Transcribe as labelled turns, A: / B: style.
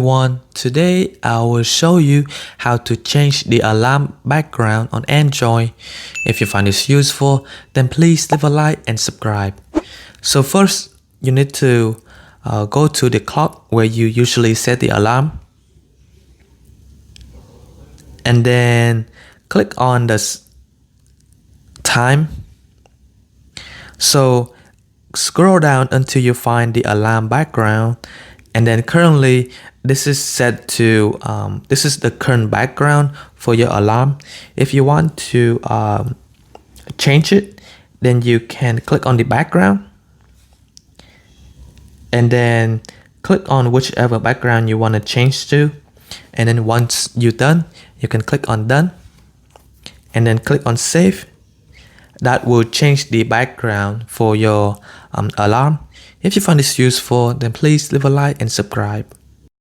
A: everyone, today I will show you how to change the alarm background on Android. If you find this useful, then please leave a like and subscribe. So first, you need to go to the clock where you usually set the alarm. And then click on the time. So scroll down until you find the alarm background. And then currently this is set to this is the current background for your alarm. If you want to change it, then you can click on the background and then click on whichever background you want to change to. And then once you're done, you can click on done and then click on save. That will change the background for your alarm. If you find this useful, then please leave a like and subscribe.